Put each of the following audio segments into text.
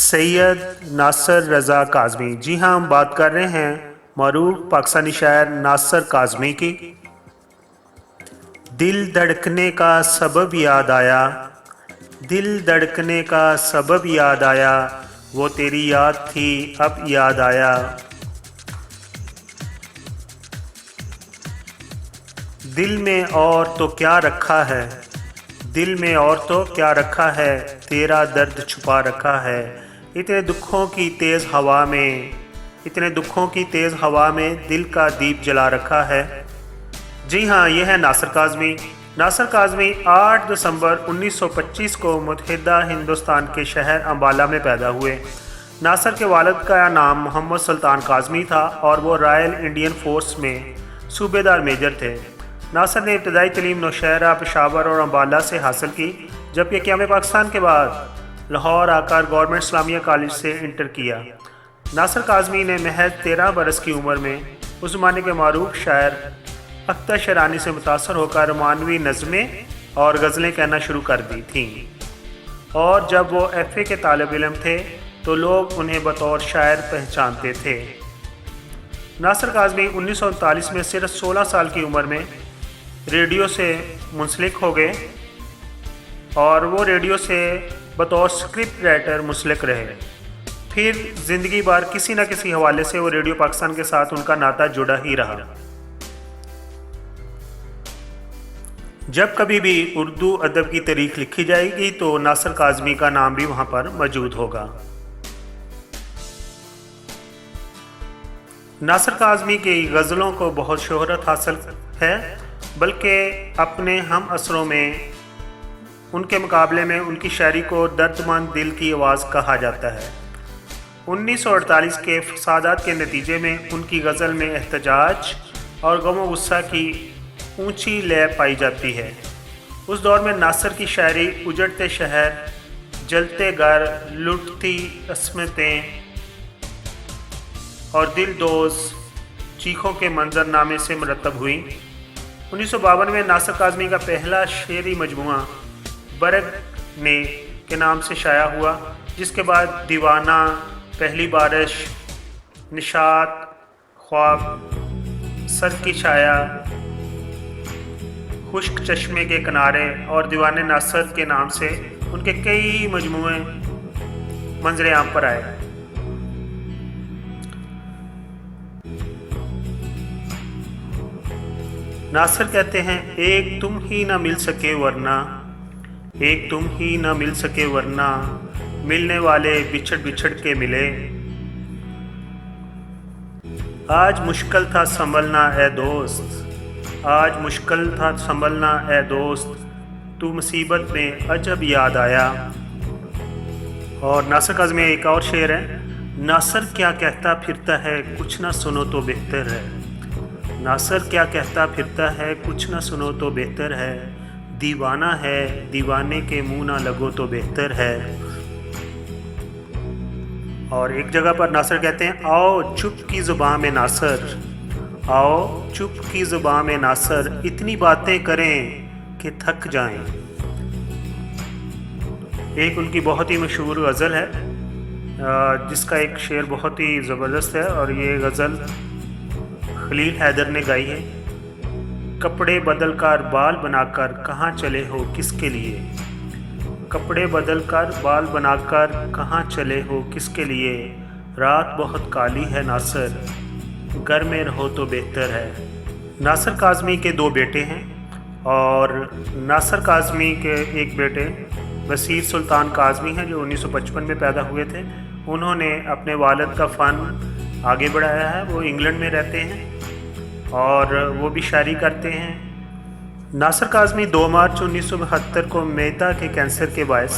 सैयद नासिर रज़ा काज़मी। जी हाँ, हम बात कर रहे हैं मरूफ पाकिस्तानी शायर नासिर काज़मी की। दिल धड़कने का सबब याद आया, दिल धड़कने का सबब याद आया, वो तेरी याद थी अब याद आया। दिल में और तो क्या रखा है, दिल में और तो क्या रखा है, तेरा दर्द छुपा रखा है। इतने दुखों की तेज़ हवा में, इतने दुखों की तेज़ हवा में दिल का दीप जला रखा है। जी हाँ, यह है नासिर काज़मी। नासिर काज़मी 8 दिसंबर 1925 को मुत्तहिदा हिंदुस्तान के शहर अम्बाला में पैदा हुए। नासिर के वालिद का नाम मोहम्मद सुल्तान काज़मी था और वो रॉयल इंडियन फोर्स में सूबेदार मेजर थे। नासिर ने इब्तदाई तलीम नौशहरा, पेशावर और अम्बाला से हासिल की, जबकि क़याम पाकिस्तान के बाद लाहौर आकर गवर्नमेंट इस्लामिया कॉलेज से इंटर किया। नासिर काज़मी ने महज 13 बरस की उम्र में उस ज़माने के मारूफ शायर अख्तर शरानी से मुतासर होकर रोमानवी नज़में और गज़लें कहना शुरू कर दी थीं, और जब वो FA के तालिब इल्म थे तो लोग उन्हें बतौर शायर पहचानते थे। नासिर काज़मी 1939 में सिर्फ 16 साल की उम्र में रेडियो से मुंसलिक हो गए और वो रेडियो से बतौर स्क्रिप्ट राइटर मुंसलिक रहे। फिर ज़िंदगी भर किसी न किसी हवाले से वो रेडियो पाकिस्तान के साथ उनका नाता जुड़ा ही रहा। जब कभी भी उर्दू अदब की तारीख लिखी जाएगी तो नासिर काज़मी का नाम भी वहाँ पर मौजूद होगा। नासिर काज़मी की गज़लों को बहुत शोहरत हासिल है, बल्कि अपने हम असरों में उनके मुकाबले में उनकी शायरी को दर्दमंद दिल की आवाज़ कहा जाता है। 1948 के फसादात के नतीजे में उनकी गज़ल में एहतजाज और गम व गुस्सा की ऊंची लय पाई जाती है। उस दौर में नासिर की शायरी उजड़ते शहर, जलते घर, लुटती अस्मतें और दिल दोज़ चीखों के मंजरनामे से मुरतब हुई। 1952 में नासिर काज़मी का पहला शेरी मजमुआ बरग ने के नाम से शाया हुआ, जिसके बाद दीवाना, पहली बारिश, निशात, ख्वाब, सर की छाया, खुश्क चश्मे के किनारे और दीवाने नासिर के नाम से उनके कई मजमुए मंजर आम पर आए। नासिर कहते हैं, एक तुम ही ना मिल सके वरना, एक तुम ही ना मिल सके वरना, मिलने वाले बिछड़ बिछड़ के मिले। आज मुश्किल था संभलना ए दोस्त, आज मुश्किल था संभलना ए दोस्त, तू मुसीबत में अजब याद आया। और नासिर काज़मी में एक और शेर है, नासिर क्या कहता फिरता है कुछ ना सुनो तो बेहतर है, नासिर क्या कहता फिरता है कुछ ना सुनो तो बेहतर है, दीवाना है दीवाने के मुंह ना लगो तो बेहतर है। और एक जगह पर नासिर कहते हैं, आओ चुप की ज़ुबान में नासिर, आओ चुप की ज़ुबान में नासिर, इतनी बातें करें कि थक जाएं। एक उनकी बहुत ही मशहूर गज़ल है जिसका एक शेर बहुत ही ज़बरदस्त है, और ये गज़ल खलील हैदर ने गाई है। कपड़े बदल कर बाल बनाकर कहाँ चले हो किसके लिए, कपड़े बदल कर बाल बनाकर कहाँ चले हो किसके लिए, रात बहुत काली है नासिर, घर में रहो तो बेहतर है। नासिर काज़मी के 2 बेटे हैं, और नासिर काज़मी के एक बेटे वसीर सुल्तान काज़मी हैं जो 1955 में पैदा हुए थे। उन्होंने अपने वालिद का फ़न आगे बढ़ाया है। वो इंग्लैंड में रहते हैं और वो भी शायरी करते हैं। नासिर काज़मी 2 मार्च 1972 को मैदा के कैंसर के बायस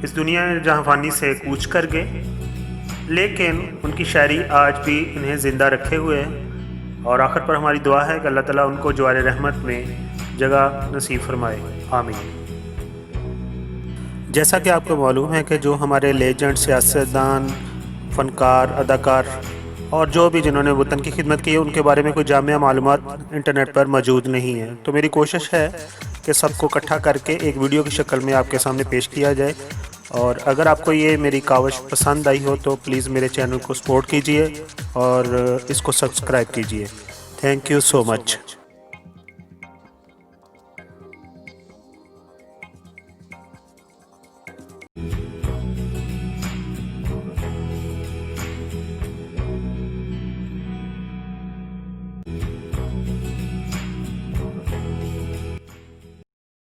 इस दुनिया जहांफानी से कूच कर गए, लेकिन उनकी शायरी आज भी इन्हें ज़िंदा रखे हुए है। और आखिर पर हमारी दुआ है कि अल्लाह ताला उनको जवार रहमत में जगह नसीब फरमाए, आमीन। जैसा कि आपको मालूम है कि जो हमारे लेजेंड, सियासतदान, फ़नकार, अदाकार और जो भी जिन्होंने वतन की खिदमत की है, उनके बारे में कोई जामिया मालूमात इंटरनेट पर मौजूद नहीं है। तो मेरी कोशिश है कि सबको इकट्ठा करके एक वीडियो की शक्ल में आपके सामने पेश किया जाए, اور اگر آپ کو یہ میری کاوش پسند آئی ہو تو پلیز میرے چینل کو سپورٹ کیجئے اور اس کو سبسکرائب کیجئے. Thank you so much.